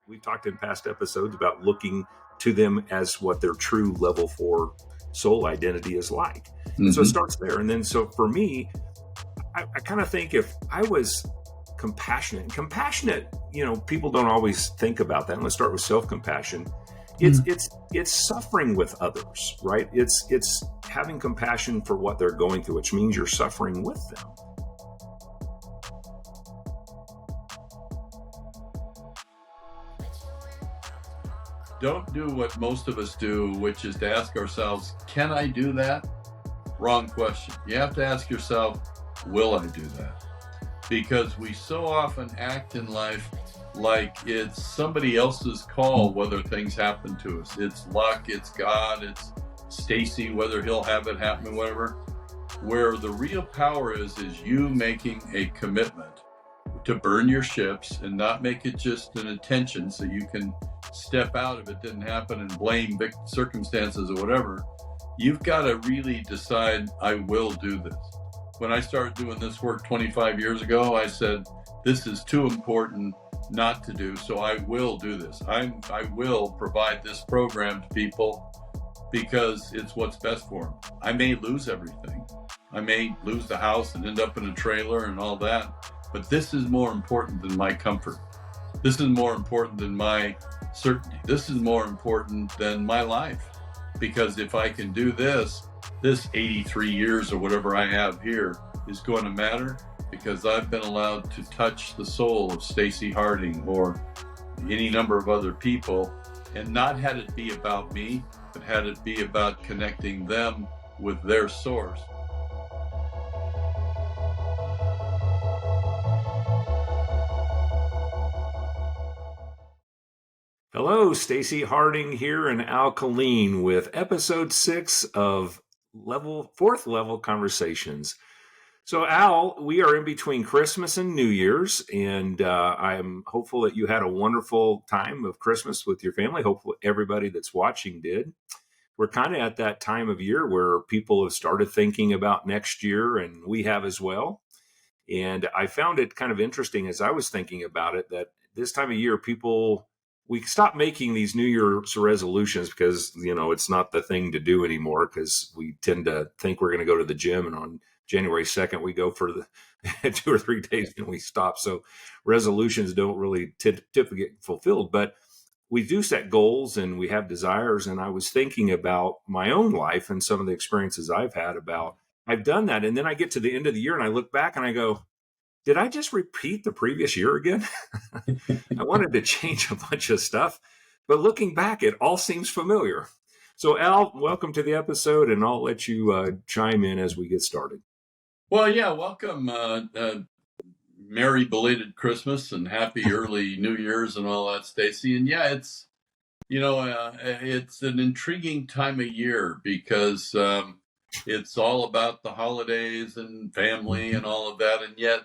we talked in past episodes about looking to them as what their true level 4 soul identity is like. And so it starts there. And then, so for me, I kind of think if I was compassionate, people don't always think about that. And let's start with self-compassion. It's suffering with others, right? It's having compassion for what they're going through, which means you're suffering with them. Don't do what most of us do, which is to ask ourselves, can I do that? Wrong question. You have to ask yourself, will I do that? Because we so often act in life like it's somebody else's call whether things happen to us. It's luck, it's God, it's Stacey, whether he'll have it happen, whatever. Where the real power is you making a commitment to burn your ships and not make it just an intention so you can step out if it didn't happen and blame circumstances or whatever. You've got to really decide, I will do this. When I started doing this work 25 years ago, I said, this is too important not to do, so I will do this. I will provide this program to people because it's what's best for them. I may lose everything. I may lose the house and end up in a trailer and all that, but this is more important than my comfort. This is more important than my certainty. This is more important than my life, because if I can do this 83 years or whatever I have here is going to matter, because I've been allowed to touch the soul of Stacey Harding or any number of other people, and not had it be about me, but had it be about connecting them with their source. Hello, Stacey Harding here in Alkaline with episode 6 of fourth level conversations. So Al, we are in between Christmas and New Year's, and I am hopeful that you had a wonderful time of Christmas with your family. Hopefully everybody that's watching did. We're kind of at that time of year where people have started thinking about next year, and we have as well. And I found it kind of interesting as I was thinking about it that this time of year, we stop making these New Year's resolutions because, it's not the thing to do anymore, because we tend to think we're going to go to the gym, and on January 2nd, we go for the 2 or 3 days and we stop. So resolutions don't really typically get fulfilled, but we do set goals and we have desires. And I was thinking about my own life and some of the experiences I've had about, I've done that. And then I get to the end of the year and I look back and I go, did I just repeat the previous year again? I wanted to change a bunch of stuff, but looking back, it all seems familiar. So Al, welcome to the episode, and I'll let you chime in as we get started. Well, yeah, welcome. Merry belated Christmas and happy early New Year's and all that, Stacey. And yeah, it's, it's an intriguing time of year because it's all about the holidays and family and all of that. And yet,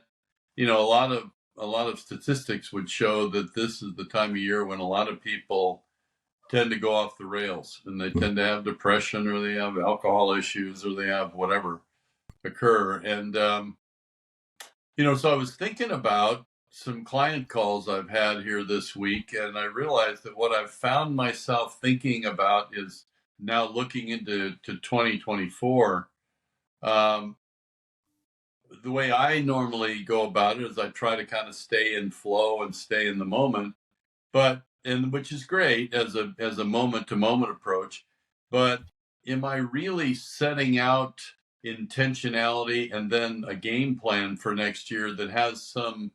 a lot of statistics would show that this is the time of year when a lot of people tend to go off the rails, and they tend to have depression, or they have alcohol issues, or they have whatever occur. And, so I was thinking about some client calls I've had here this week, and I realized that what I've found myself thinking about is now looking into 2024. The way I normally go about it is I try to kind of stay in flow and stay in the moment, which is great as a moment to moment approach. But am I really setting out intentionality and then a game plan for next year that has some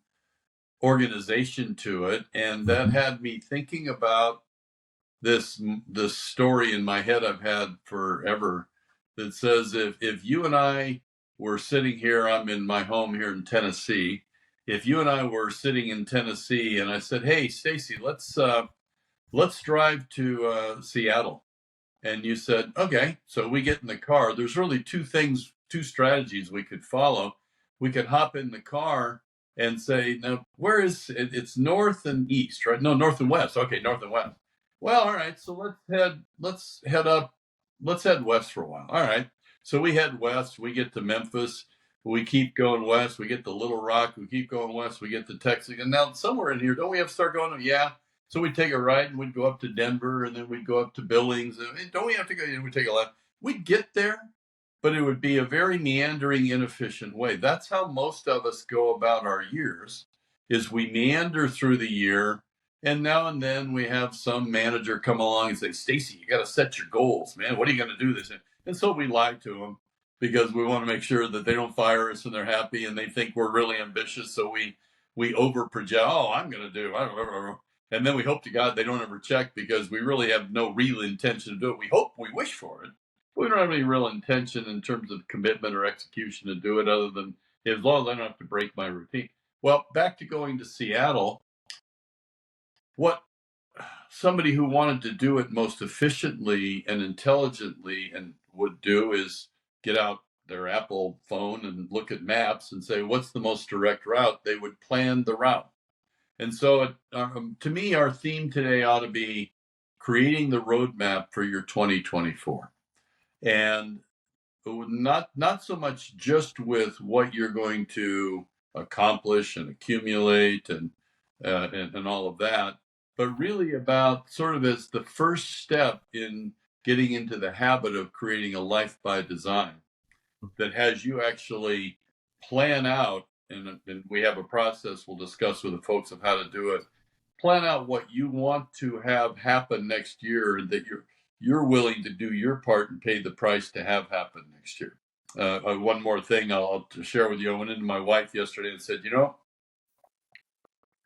organization to it? And that had me thinking about this story in my head I've had forever that says if you and I were sitting here, I'm in my home here in Tennessee. If you and I were sitting in Tennessee and I said, hey, Stacey, let's drive to Seattle. And you said, okay. So we get in the car. There's really two strategies we could follow. We could hop in the car and say, now, where is it? It's north and east, right? No, north and west. Okay, north and west. Well, all right. So let's head west for a while. All right. So we head west, we get to Memphis, we keep going west, we get to Little Rock, we keep going west, we get to Texas. And now somewhere in here, don't we have to start going? Yeah, So we'd take a ride and we'd go up to Denver and then we'd go up to Billings. And don't we have to go? We'd take a left. We'd get there, but it would be a very meandering, inefficient way. That's how most of us go about our years, is we meander through the year. And now and then we have some manager come along and say, Stacey, you got to set your goals, man. What are you going to do this? And so we lie to them because we want to make sure that they don't fire us and they're happy and they think we're really ambitious. So we over project. Oh, I'm going to do. And then we hope to God they don't ever check because we really have no real intention to do it. We wish for it. We don't have any real intention in terms of commitment or execution to do it other than as long as I don't have to break my routine. Well, back to going to Seattle, what somebody who wanted to do it most efficiently and intelligently and would do is get out their Apple phone and look at maps and say, what's the most direct route? They would plan the route. And so to me, our theme today ought to be creating the roadmap for your 2024. And not so much just with what you're going to accomplish and accumulate and all of that, but really about sort of as the first step in getting into the habit of creating a life by design that has you actually plan out, and we have a process we'll discuss with the folks of how to do it. Plan out what you want to have happen next year, and that you're willing to do your part and pay the price to have happen next year. One more thing I'll share with you. I went into my wife yesterday and said,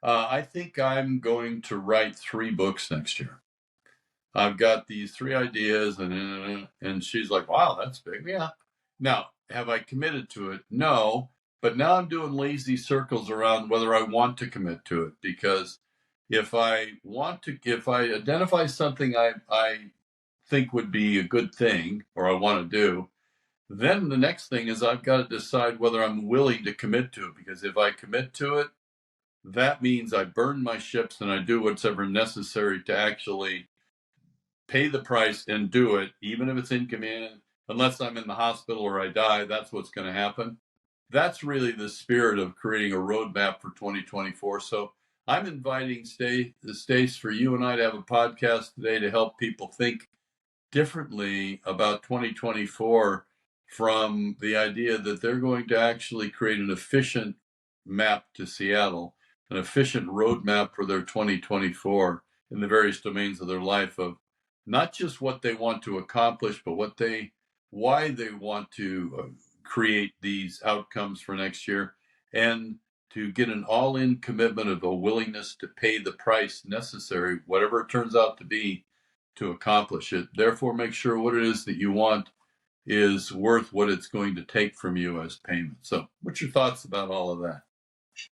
I think I'm going to write 3 books next year. I've got these 3 ideas, and she's like, wow, that's big. Yeah. Now, have I committed to it? No. But now I'm doing lazy circles around whether I want to commit to it, because if I identify something I think would be a good thing or I want to do, then the next thing is I've got to decide whether I'm willing to commit to it, because if I commit to it, that means I burn my ships and I do whatever necessary to actually pay the price and do it, even if it's inconvenient, unless I'm in the hospital or I die. That's what's going to happen. That's really the spirit of creating a roadmap for 2024. So I'm inviting Stace for you and I to have a podcast today to help people think differently about 2024, from the idea that they're going to actually create an efficient map to Seattle, an efficient roadmap for their 2024 in the various domains of their life, of not just what they want to accomplish, but why they want to create these outcomes for next year, and to get an all-in commitment of a willingness to pay the price necessary, whatever it turns out to be, to accomplish it. Therefore, make sure what it is that you want is worth what it's going to take from you as payment. So what's your thoughts about all of that?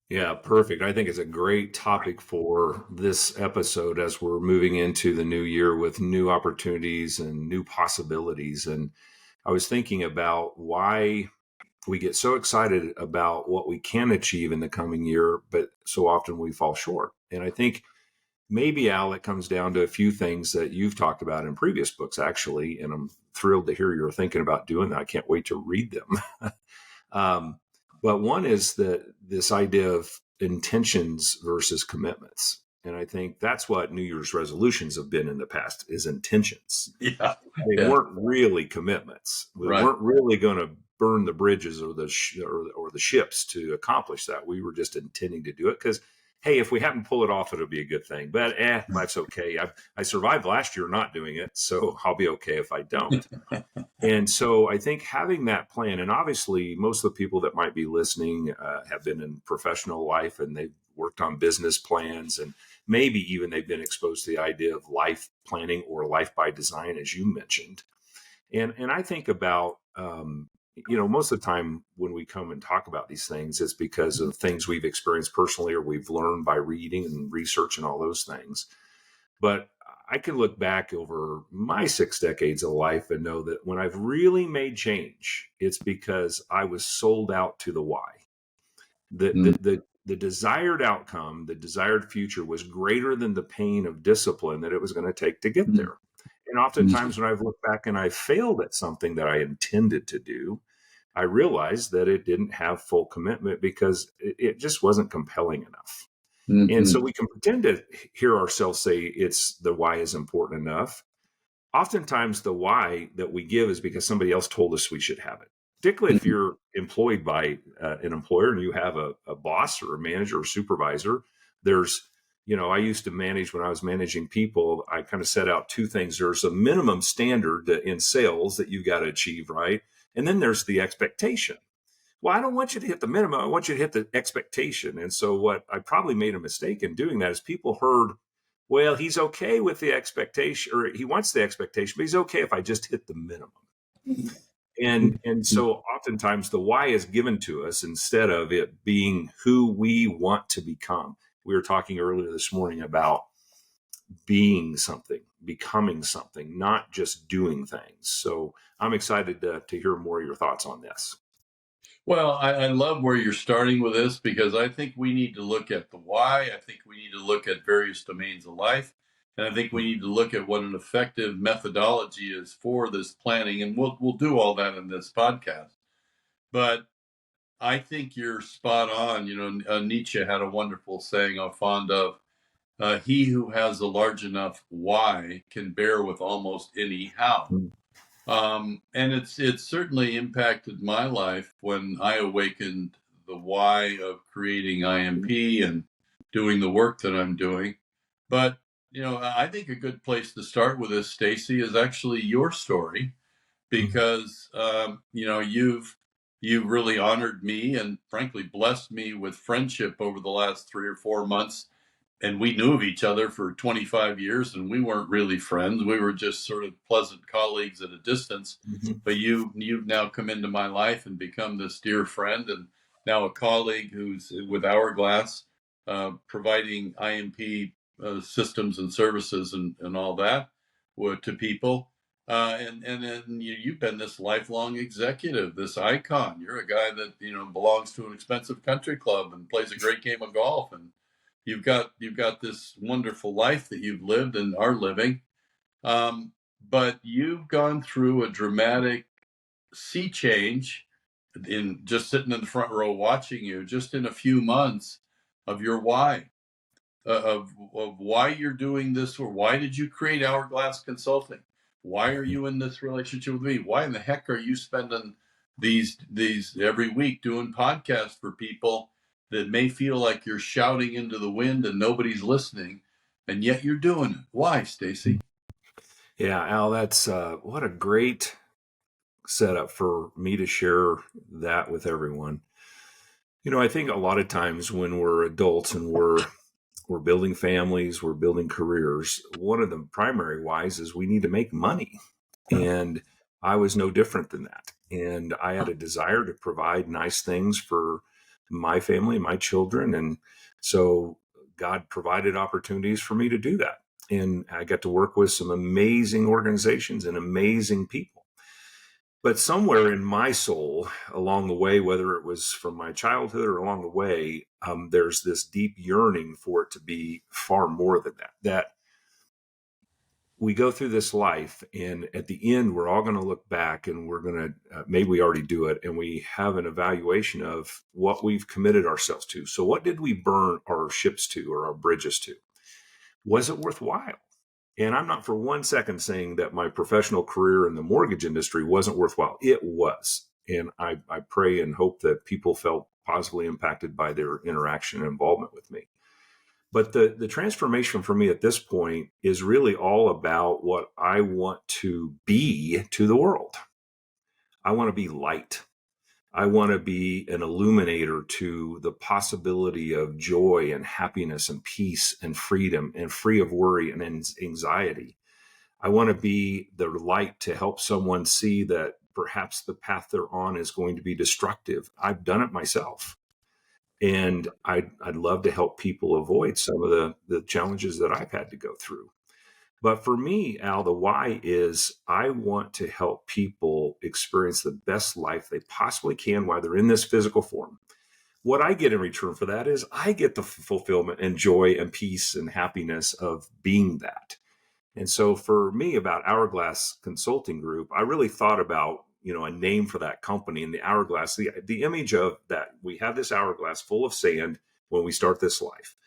Yeah, perfect. I think it's a great topic for this episode as we're moving into the new year with new opportunities and new possibilities. And I was thinking about why we get so excited about what we can achieve in the coming year, but so often we fall short. And I think maybe, Al, it comes down to a few things that you've talked about in previous books, actually. And I'm thrilled to hear you're thinking about doing that. I can't wait to read them. But one is this idea of intentions versus commitments. And I think that's what New Year's resolutions have been in the past, is intentions. Yeah. They weren't really commitments. We weren't really going to burn the bridges or the ships to accomplish that. We were just intending to do it because, hey, if we happen to pull it off, it'll be a good thing. But that's okay. I survived last year not doing it, so I'll be okay if I don't. And so I think having that plan, and obviously most of the people that might be listening have been in professional life and they've worked on business plans, and maybe even they've been exposed to the idea of life planning or life by design, as you mentioned. And I think about, most of the time when we come and talk about these things, it's because of things we've experienced personally or we've learned by reading and research and all those things. But I can look back over my 6 decades of life and know that when I've really made change, it's because I was sold out to the why. The desired outcome, the desired future was greater than the pain of discipline that it was going to take to get there. And oftentimes when I've looked back and I failed at something that I intended to do, I realized that it didn't have full commitment because it just wasn't compelling enough. And so Mm-hmm. we can pretend to hear ourselves say it's the why is important enough. Oftentimes the why that we give is because somebody else told us we should have it. Particularly if you're employed by an employer and you have a boss or a manager or supervisor, there's, I used to manage when I was managing people. I kind of set out two things. There's a minimum standard in sales that you've got to achieve, right? And then there's the expectation. Well, I don't want you to hit the minimum. I want you to hit the expectation. And so what I probably made a mistake in doing that is people heard, well, he's okay with the expectation, or he wants the expectation, but he's okay if I just hit the minimum. And so oftentimes the why is given to us instead of it being who we want to become. We were talking earlier this morning about being something, becoming something, not just doing things. So I'm excited to hear more of your thoughts on this. Well, I love where you're starting with this because I think we need to look at the why. I think we need to look at various domains of life. And I think we need to look at what an effective methodology is for this planning. And we'll do all that in this podcast. But I think you're spot on. Nietzsche had a wonderful saying I'm fond of. He who has a large enough why can bear with almost any how. And it's certainly impacted my life when I awakened the why of creating IMP and doing the work that I'm doing. But I think a good place to start with this, Stacey, is actually your story because you've really honored me and frankly blessed me with friendship over the last 3 or 4 months, and we knew of each other for 25 years and we weren't really friends. We were just sort of pleasant colleagues at a distance. Mm-hmm. But you've now come into my life and become this dear friend and now a colleague who's with Hourglass, providing IMP systems and services and all that to people. And then you've been this lifelong executive, this icon. You're a guy that belongs to an expensive country club and plays a great game of golf, and you've got this wonderful life that you've lived and are living. But you've gone through a dramatic sea change in just sitting in the front row watching you, just in a few months, of your why, of why you're doing this, or why did you create Hourglass Consulting? Why are you in this relationship with me? Why in the heck are you spending these every week doing podcasts for people that may feel like you're shouting into the wind and nobody's listening, and yet you're doing it? Why, Stacey? Yeah, Al, that's what a great setup for me to share that with everyone. I think a lot of times when we're adults and we're building families, we're building careers, one of the primary whys is we need to make money. And I was no different than that. And I had a desire to provide nice things for my family, my children. And so God provided opportunities for me to do that. And I got to work with some amazing organizations and amazing people. But somewhere in my soul along the way, whether it was from my childhood or along the way, there's this deep yearning for it to be far more than that we go through this life, and at the end we're all going to look back and we're going to maybe we already do it, and we have an evaluation of what we've committed ourselves to. So what did we burn our ships to or our bridges to? Was it worthwhile? And I'm not for 1 second saying that my professional career in the mortgage industry wasn't worthwhile. It was. And I pray and hope that people felt positively impacted by their interaction and involvement with me. But the transformation for me at this point is really all about what I want to be to the world. I want to be light. I want to be an illuminator to the possibility of joy and happiness and peace and freedom and free of worry and anxiety. I want to be the light to help someone see that perhaps the path they're on is going to be destructive. I've done it myself. And I'd love to help people avoid some of the challenges that I've had to go through. But for me, Al, the why is I want to help people experience the best life they possibly can while they're in this physical form. What I get in return for that is I get the fulfillment and joy and peace and happiness of being that. And so for me, about Hourglass Consulting Group, I really thought about a name for that company, and the hourglass, the image of that we have this hourglass full of sand when we start this life.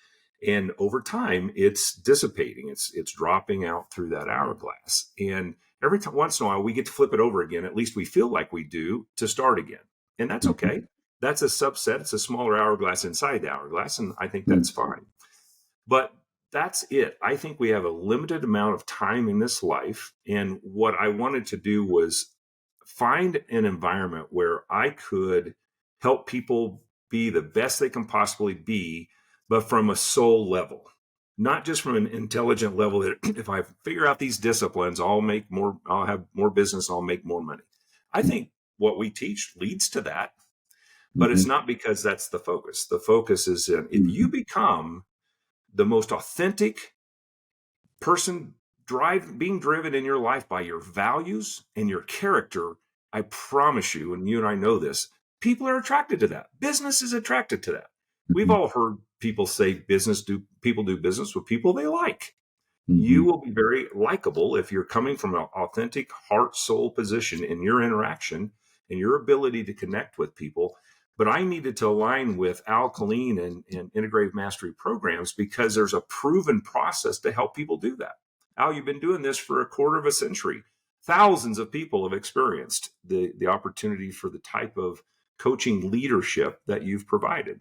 And over time, it's dissipating. It's dropping out through that hourglass. And every time, once in a while, we get to flip it over again. At least we feel like we do to start again. And that's Mhm. okay. That's a subset. It's a smaller hourglass inside the hourglass. And I think Mhm. that's fine. But that's it. I think we have a limited amount of time in this life. And what I wanted to do was find an environment where I could help people be the best they can possibly be, but from a soul level, not just from an intelligent level that if I figure out these disciplines, I'll have more business, I'll make more money. I think what we teach leads to that, but it's Mhm. not because that's the focus. The focus is in if you Mhm. become the most authentic person being driven in your life by your values and your character, I promise you, and you and I know this, people are attracted to that. Business is attracted to that. We've Mhm. all heard people say people do business with people they like. You Mhm. will be very likable if you're coming from an authentic heart soul position in your interaction and your ability to connect with people. But I needed to align with alkaline and integrative mastery programs because there's a proven process to help people do that. Al, you've been doing this for a quarter of a century. Thousands of people have experienced the opportunity for the type of coaching leadership that you've provided.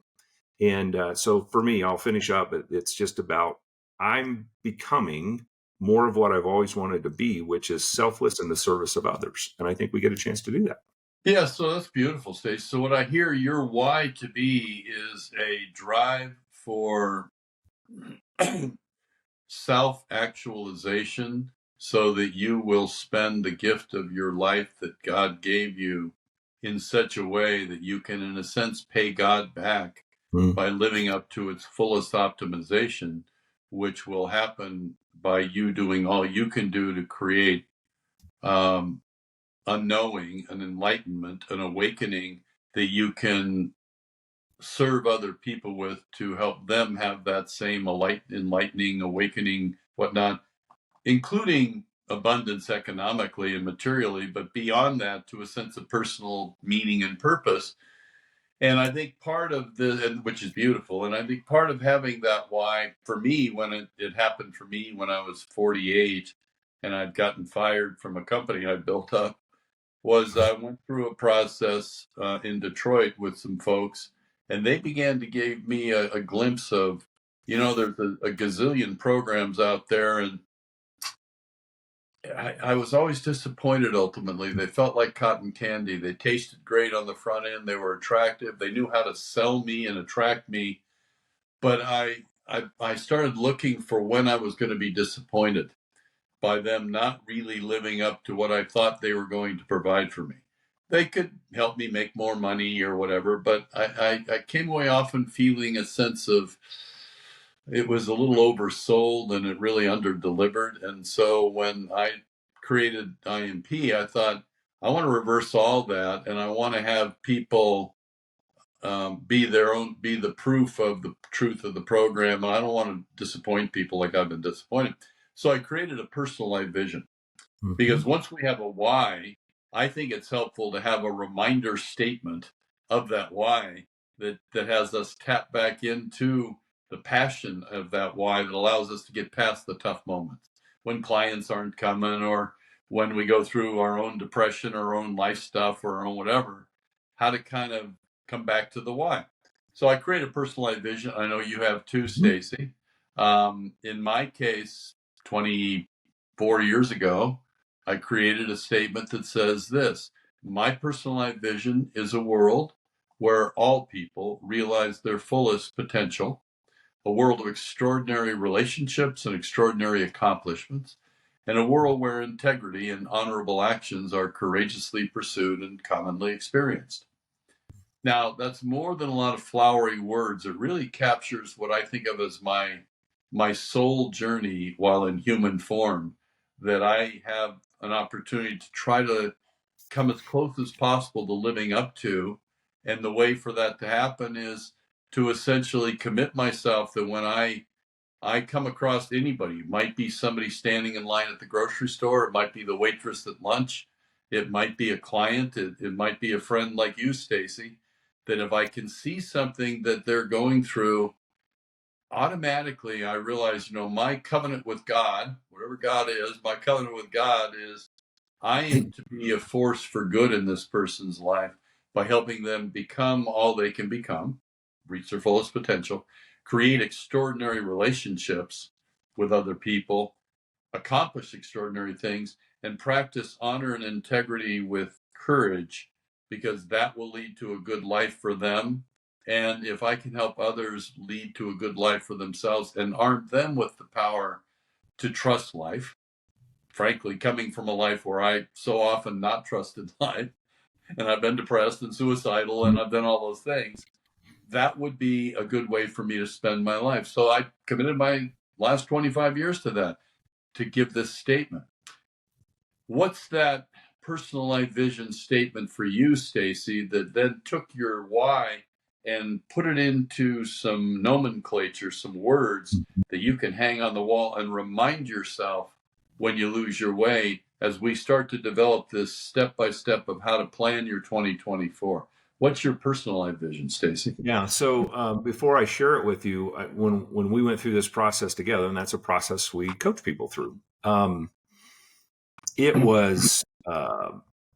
And so for me, I'll finish up. It's just about I'm becoming more of what I've always wanted to be, which is selfless in the service of others. And I think we get a chance to do that. Yeah, so that's beautiful, Stacey. So what I hear your why to be is a drive for self-actualization so that you will spend the gift of your life that God gave you in such a way that you can, in a sense, pay God back Mm. by living up to its fullest optimization, which will happen by you doing all you can do to create um, a knowing, an enlightenment, an awakening that you can serve other people with to help them have that same enlightening, awakening, whatnot, including abundance economically and materially, but beyond that to a sense of personal meaning and purpose. And I think part of which is beautiful, and I think part of having that why for me, when it happened for me when I was 48 and I'd gotten fired from a company I built up, was I went through a process in Detroit with some folks, and they began to give me a glimpse of, there's a gazillion programs out there, and I was always disappointed ultimately. They felt like cotton candy. They tasted great on the front end. They were attractive. They knew how to sell me and attract me. But I started looking for when I was going to be disappointed by them not really living up to what I thought they were going to provide for me. They could help me make more money or whatever, but I came away often feeling a sense of it was a little oversold and it really underdelivered. And so when I created IMP, I thought I want to reverse all that, and I want to have people be the proof of the truth of the program, and I don't want to disappoint people like I've been disappointed. So I created a personalized vision, because Mhm. once we have a why, I think it's helpful to have a reminder statement of that why that has us tap back into the passion of that why that allows us to get past the tough moments when clients aren't coming, or when we go through our own depression or our own life stuff or our own whatever, how to kind of come back to the why. So I create a personalized vision. I know you have too, Mhm. Stacey. In my case, 24 years ago, I created a statement that says this: my personalized vision is a world where all people realize their fullest potential, a world of extraordinary relationships and extraordinary accomplishments, and a world where integrity and honorable actions are courageously pursued and commonly experienced. Now, that's more than a lot of flowery words. It really captures what I think of as my soul journey while in human form, that I have an opportunity to try to come as close as possible to living up to. And the way for that to happen is to essentially commit myself that when I come across anybody, it might be somebody standing in line at the grocery store, it might be the waitress at lunch, it might be a client, it might be a friend like you, Stacey, that if I can see something that they're going through automatically I realized, my covenant with God, whatever God is, my covenant with God is I am to be a force for good in this person's life by helping them become all they can become, reach their fullest potential, create extraordinary relationships with other people, accomplish extraordinary things, and practice honor and integrity with courage, because that will lead to a good life for them. And if I can help others lead to a good life for themselves and arm them with the power to trust life, frankly, coming from a life where I so often not trusted life, and I've been depressed and suicidal, and I've done all those things, that would be a good way for me to spend my life. So I committed my last 25 years to that, to give this statement. What's that personal life vision statement for you, Stacey, that then took your why and put it into some nomenclature, some words that you can hang on the wall and remind yourself when you lose your way, as we start to develop this step by step of how to plan your 2024? What's your personal life vision, Stacey? Yeah. So before I share it with you, when we went through this process together, and that's a process we coach people through, it was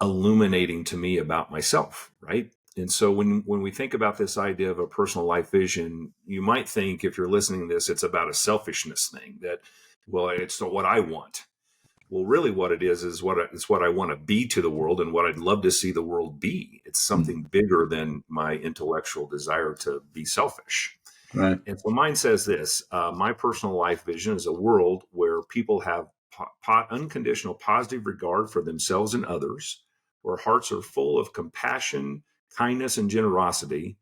illuminating to me about myself, right? And so when we think about this idea of a personal life vision, you might think, if you're listening to this, it's about a selfishness thing, that, well, it's what I want. Well, really what it is what I want to be to the world and what I'd love to see the world be. It's something bigger than my intellectual desire to be selfish. Right. And so mine says this: my personal life vision is a world where people have unconditional positive regard for themselves and others, where hearts are full of compassion, kindness, and generosity,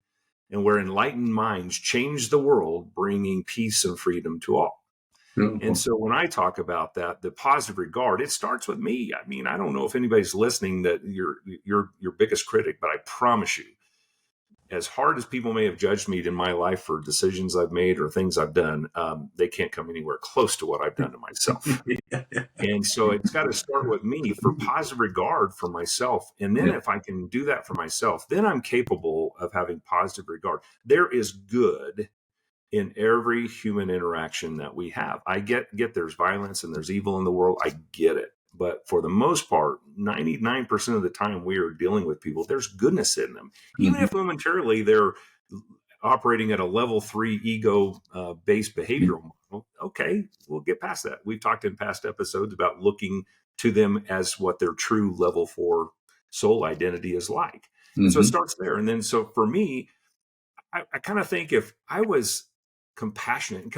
and where enlightened minds change the world, bringing peace and freedom to all. And so when I talk about that, the positive regard, it starts with me. I mean, I don't know if anybody's listening that you're your biggest critic, but I promise you, as hard as people may have judged me in my life for decisions I've made or things I've done, they can't come anywhere close to what I've done to myself. And so it's got to start with me for positive regard for myself. And then if I can do that for myself, then I'm capable of having positive regard. There is good in every human interaction that we have. I get there's violence and there's evil in the world. I get it. But for the most part, 99% of the time we are dealing with people, there's goodness in them. Even if momentarily they're operating at a level 3 ego based behavioral model, okay, we'll get past that. We've talked in past episodes about looking to them as what their true level 4 soul identity is like. And so it starts there. And then so for me, I kind of think if I was compassionate,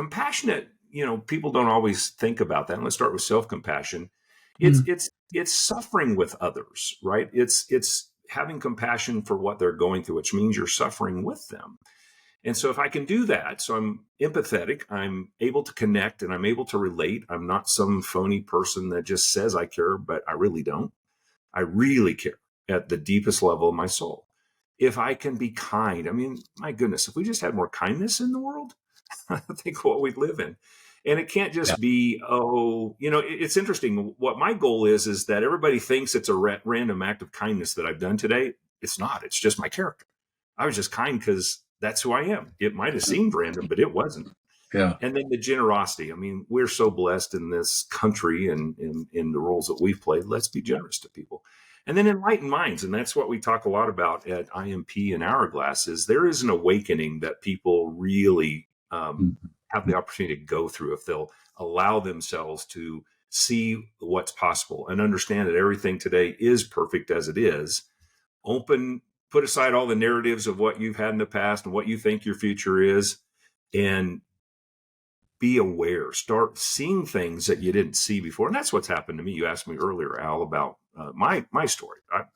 people don't always think about that. And let's start with self-compassion. It's suffering with others, right? It's having compassion for what they're going through, which means you're suffering with them. And so if I can do that, so I'm empathetic, I'm able to connect, and I'm able to relate. I'm not some phony person that just says I care, but I really don't. I really care at the deepest level of my soul. If I can be kind, I mean, my goodness, if we just had more kindness in the world, I think what we'd live in. And it can't just be, it's interesting. What my goal is that everybody thinks it's a random act of kindness that I've done today. It's not. It's just my character. I was just kind because that's who I am. It might have seemed random, but it wasn't. Yeah. And then the generosity. I mean, we're so blessed in this country and in the roles that we've played. Let's be generous to people. And then enlightened minds. And that's what we talk a lot about at IMP and Hourglass, is there is an awakening that people really have the opportunity to go through if they'll allow themselves to see what's possible and understand that everything today is perfect as it is. Put aside all the narratives of what you've had in the past and what you think your future is, and be aware. Start seeing things that you didn't see before. And that's what's happened to me. You asked me earlier, Al, about my story. I've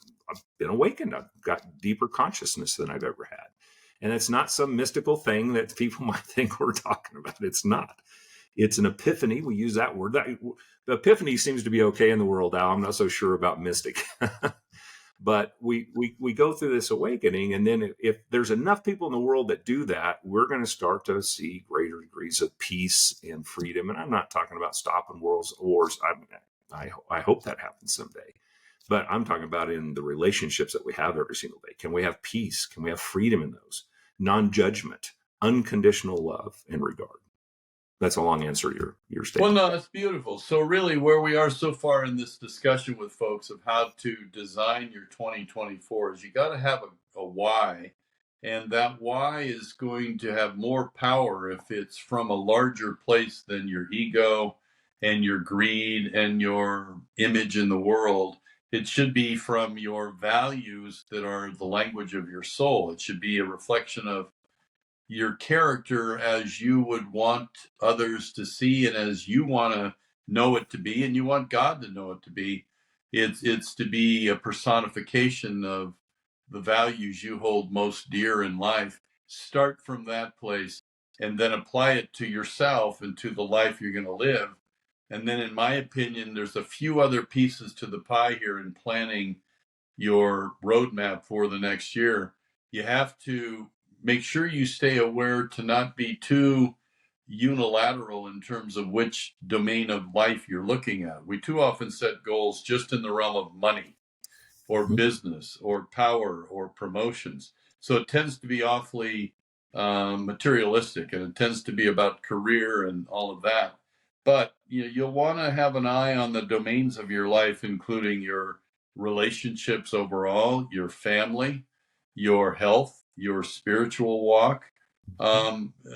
been awakened. I've got deeper consciousness than I've ever had. And it's not some mystical thing that people might think we're talking about. It's not. It's an epiphany. We use that word. The epiphany seems to be okay in the world, Al. I'm not so sure about mystic. But we go through this awakening, and then if there's enough people in the world that do that, we're going to start to see greater degrees of peace and freedom. And I'm not talking about stopping wars. I hope that happens someday. But I'm talking about in the relationships that we have every single day. Can we have peace? Can we have freedom in those? Non-judgment, unconditional love and regard. That's a long answer to your Well, statement. no, that's beautiful. So really where we are so far in this discussion with folks of how to design your 2024 is you got to have a why. And that why is going to have more power if it's from a larger place than your ego and your greed and your image in the world. It should be from your values that are the language of your soul. It should be a reflection of your character as you would want others to see and as you want to know it to be and you want God to know it to be. It's to be a personification of the values you hold most dear in life. Start from that place and then apply it to yourself and to the life you're going to live. And then in my opinion, there's a few other pieces to the pie here in planning your roadmap for the next year. You have to make sure you stay aware to not be too unilateral in terms of which domain of life you're looking at. We too often set goals just in the realm of money or business or power or promotions. So it tends to be awfully materialistic, and it tends to be about career and all of that. But you'll want to have an eye on the domains of your life, including your relationships overall, your family, your health, your spiritual walk,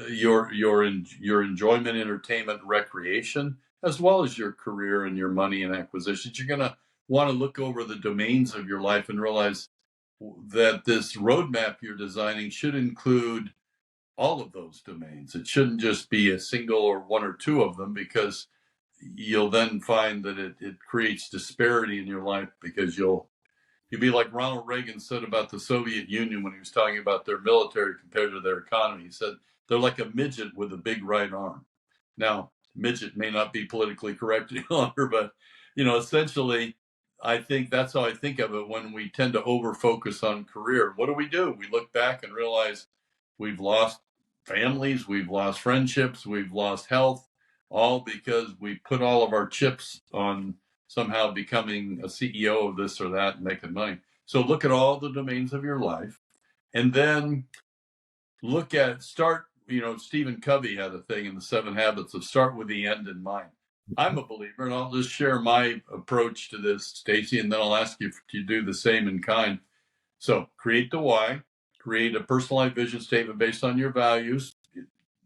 your enjoyment, entertainment, recreation, as well as your career and your money and acquisitions. You're going to want to look over the domains of your life and realize that this roadmap you're designing should include all of those domains. It shouldn't just be a single or one or two of them, because you'll then find that it creates disparity in your life, because you'll be like Ronald Reagan said about the Soviet Union when he was talking about their military compared to their economy. He said they're like a midget with a big right arm. Now, midget may not be politically correct any longer, but essentially, I think that's how I think of it when we tend to over focus on career. What do? We look back and realize we've lost families, we've lost friendships, we've lost health, all because we put all of our chips on somehow becoming a CEO of this or that and making money. So look at all the domains of your life, and then start. Stephen Covey had a thing in the 7 Habits of start with the end in mind. I'm a believer, and I'll just share my approach to this, Stacey, and then I'll ask you to do the same in kind. So create the why, create a personalized vision statement based on your values.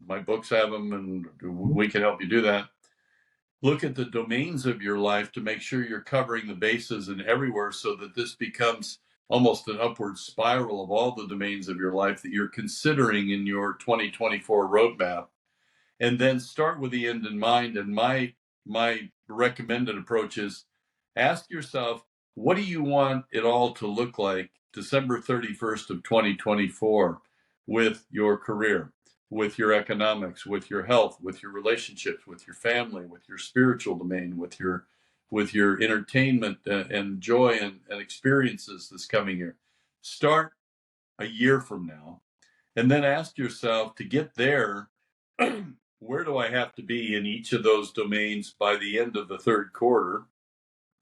My books have them, and we can help you do that. Look at the domains of your life to make sure you're covering the bases and everywhere, so that this becomes almost an upward spiral of all the domains of your life that you're considering in your 2024 roadmap. And then start with the end in mind. And my recommended approach is ask yourself, what do you want it all to look like December 31st of 2024 with your career, with your economics, with your health, with your relationships, with your family, with your spiritual domain, with your entertainment and joy and experiences this coming year. Start a year from now, and then ask yourself, to get there, where do I have to be in each of those domains by the end of the third quarter?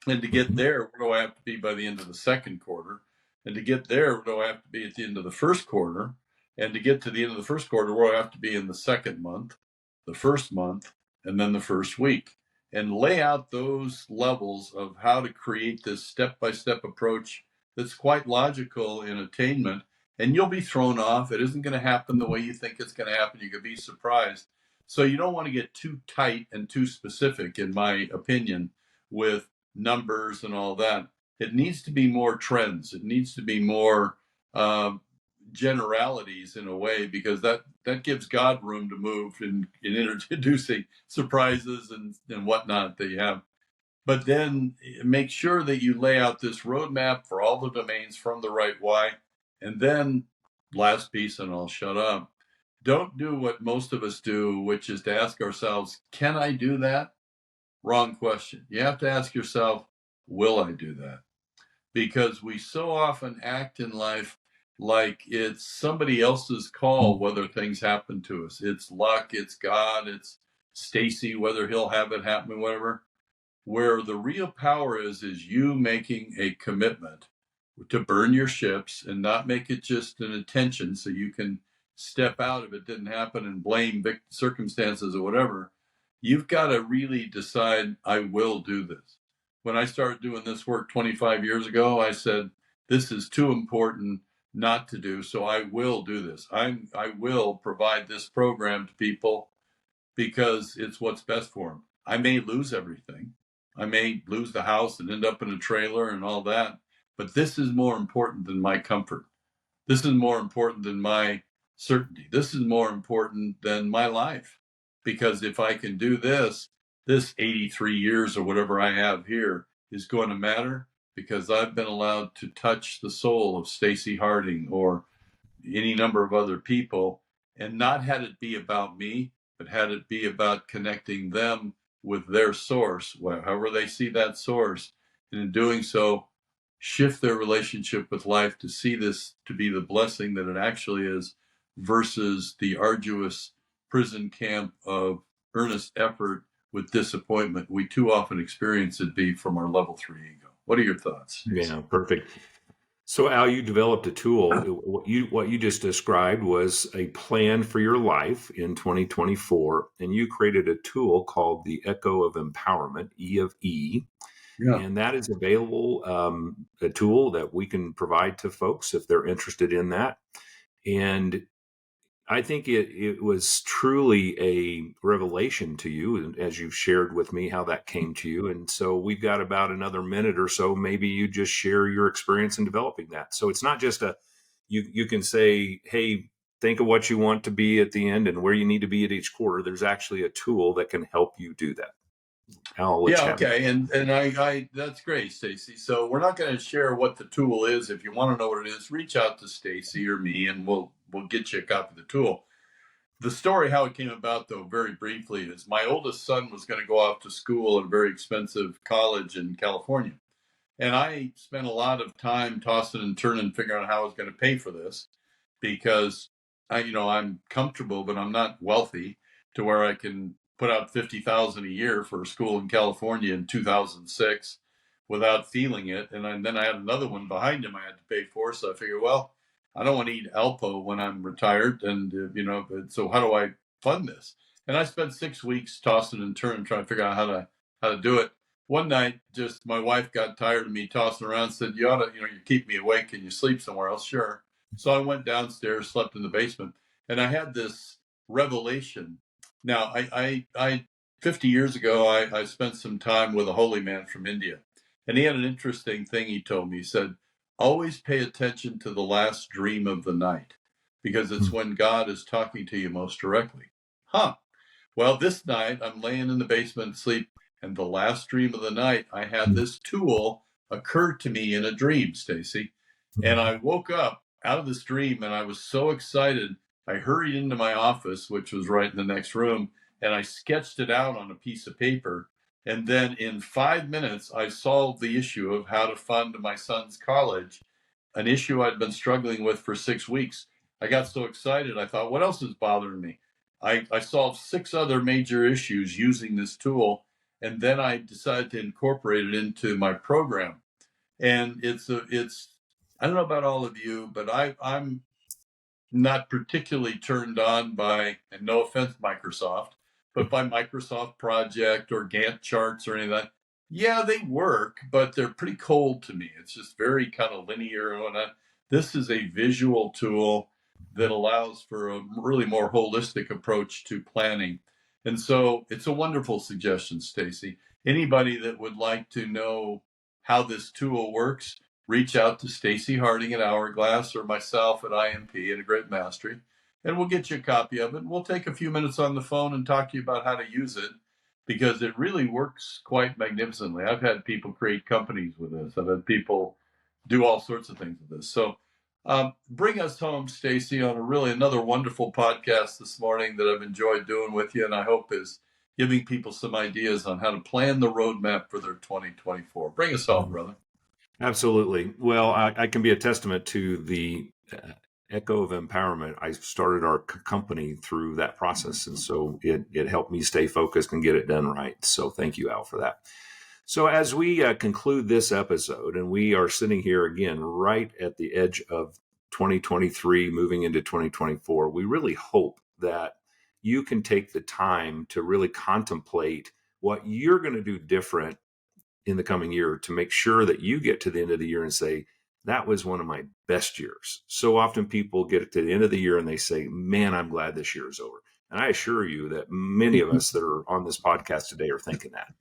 And to get there, where do I have to be by the end of the second quarter? And to get there, where do I have to be at the end of the first quarter? And to get to the end of the first quarter, where do I have to be in the second month, the first month, and then the first week? And lay out those levels of how to create this step-by-step approach that's quite logical in attainment. And you'll be thrown off. It isn't going to happen the way you think it's going to happen. You could be surprised. So you don't want to get too tight and too specific, in my opinion, with numbers and all that. It needs to be more trends. It needs to be more generalities in a way, because that gives God room to move in introducing surprises and whatnot that you have. But then make sure that you lay out this roadmap for all the domains from the right why. And then last piece, and I'll shut up. Don't do what most of us do, which is to ask ourselves, can I do that? Wrong question. You have to ask yourself, will I do that? Because we so often act in life like it's somebody else's call whether things happen to us. It's luck, it's God, it's Stacey, whether he'll have it happen, whatever. Where the real power is you making a commitment to burn your ships and not make it just an intention so you can step out if it didn't happen and blame circumstances or whatever. You've got to really decide, I will do this. When I started doing this work 25 years ago, I said, this is too important not to do, so I will do this. I will provide this program to people because it's what's best for them. I may lose everything. I may lose the house and end up in a trailer and all that, but this is more important than my comfort. This is more important than my certainty. This is more important than my life. Because if I can do this, this 83 years or whatever I have here is going to matter because I've been allowed to touch the soul of Stacey Harding or any number of other people and not had it be about me, but had it be about connecting them with their source, however they see that source. And in doing so, shift their relationship with life to see this to be the blessing that it actually is versus the arduous prison camp of earnest effort with disappointment we too often experience it be from our level 3 ego. What are your thoughts, Stacey? Yeah, perfect. So Al, you developed a tool. What you just described was a plan for your life in 2024, and you created a tool called the Echo of Empowerment, E of E. Yeah. And that is available, a tool that we can provide to folks if they're interested in that. And I think it was truly a revelation to you, as you've shared with me how that came to you. And so we've got about another minute or so. Maybe you just share your experience in developing that. So it's not just you can say, hey, think of what you want to be at the end and where you need to be at each quarter. There's actually a tool that can help you do that. Yeah, okay. And I that's great, Stacey. So we're not going to share what the tool is. If you want to know what it is, reach out to Stacey or me and we'll get you a copy of the tool. The story, how it came about, though, very briefly, is my oldest son was going to go off to school at a very expensive college in California. And I spent a lot of time tossing and turning, figuring out how I was going to pay for this because I'm comfortable, but I'm not wealthy to where I can put out $50,000 a year for a school in California in 2006 without feeling it. And then I had another one behind him I had to pay for. So I figured, well, I don't want to eat Alpo when I'm retired. And, so how do I fund this? And I spent 6 weeks tossing and turning, trying to figure out how to do it. One night, just my wife got tired of me tossing around, said, you ought to, you keep me awake. Can you sleep somewhere else? Sure. So I went downstairs, slept in the basement, and I had this revelation. Now, I 50 years ago, I spent some time with a holy man from India, and he had an interesting thing he told me. He said, always pay attention to the last dream of the night, because it's when God is talking to you most directly. Well, this night, I'm laying in the basement asleep, and the last dream of the night, I had this tool occur to me in a dream, Stacey. And I woke up out of this dream, and I was so excited. I hurried into my office, which was right in the next room, and I sketched it out on a piece of paper. And then in 5 minutes, I solved the issue of how to fund my son's college, an issue I'd been struggling with for 6 weeks. I got so excited, I thought, what else is bothering me? I solved 6 other major issues using this tool, and then I decided to incorporate it into my program. And it's I don't know about all of you, but I'm not particularly turned on by, and no offense, Microsoft, but by Microsoft Project or Gantt charts or any of that. Yeah, they work, but they're pretty cold to me. It's just very kind of linear and whatnot. This is a visual tool that allows for a really more holistic approach to planning. And so it's a wonderful suggestion, Stacey. Anybody that would like to know how this tool works, reach out to Stacey Harding at Hourglass or myself at IMP at A Great Mastery, and we'll get you a copy of it. And we'll take a few minutes on the phone and talk to you about how to use it, because it really works quite magnificently. I've had people create companies with this. I've had people do all sorts of things with this. So bring us home, Stacey, on another wonderful podcast this morning that I've enjoyed doing with you, and I hope is giving people some ideas on how to plan the roadmap for their 2024. Bring us home, brother. Absolutely. Well, I can be a testament to the Echo of Empowerment. I started our company through that process, and so it helped me stay focused and get it done right. So thank you, Al, for that. So as we conclude this episode, and we are sitting here again right at the edge of 2023 moving into 2024, we really hope that you can take the time to really contemplate what you're going to do different in the coming year to make sure that you get to the end of the year and say, that was one of my best years. So often people get to the end of the year and they say, man, I'm glad this year is over. And I assure you that many of us that are on this podcast today are thinking that.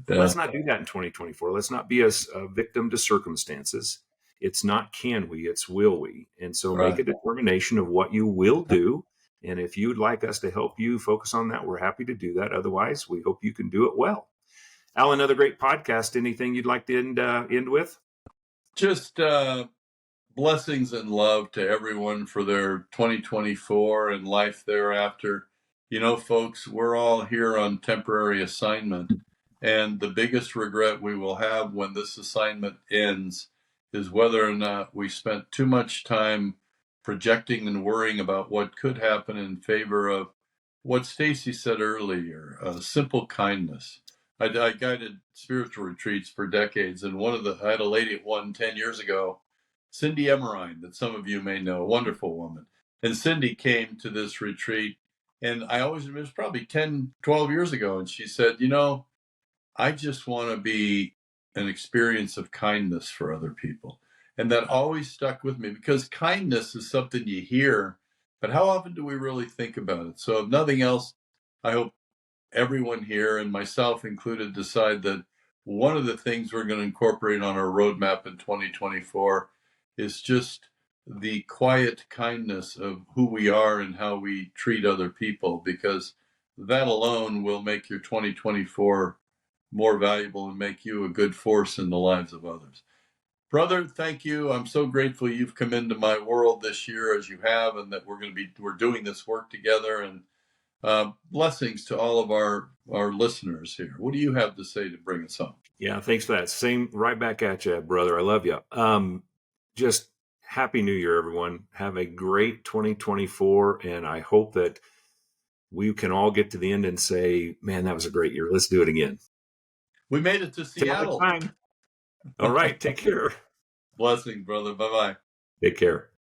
But Yeah. let's not do that in 2024. Let's not be a victim to circumstances. It's not can we, it's will we. And so make a Right. determination of what you will do. And if you'd like us to help you focus on that, we're happy to do that. Otherwise, we hope you can do it well. Al, another great podcast. Anything you'd like to end with? Just blessings and love to everyone for their 2024 and life thereafter. You know, folks, we're all here on temporary assignment. And the biggest regret we will have when this assignment ends is whether or not we spent too much time projecting and worrying about what could happen in favor of what Stacey said earlier, simple kindness. I guided spiritual retreats for decades, and I had a lady at one 10 years ago, Cindy Emerine, that some of you may know, a wonderful woman. And Cindy came to this retreat, and it was probably 10, 12 years ago, and she said, I just want to be an experience of kindness for other people. And that always stuck with me because kindness is something you hear, but how often do we really think about it? So if nothing else, I hope everyone here and myself included decide that one of the things we're going to incorporate on our roadmap in 2024 is just the quiet kindness of who we are and how we treat other people, because that alone will make your 2024 more valuable and make you a good force in the lives of others. Brother, thank you. I'm so grateful you've come into my world this year as you have, and that we're doing this work together. And blessings to all of our listeners here. What do you have to say to bring us home? Yeah, thanks for that. Same right back at you, brother. I love you. Just Happy New Year, everyone. Have a great 2024. And I hope that we can all get to the end and say, man, that was a great year. Let's do it again. We made it to Seattle. All right. Take care. Blessings, brother. Bye-bye. Take care.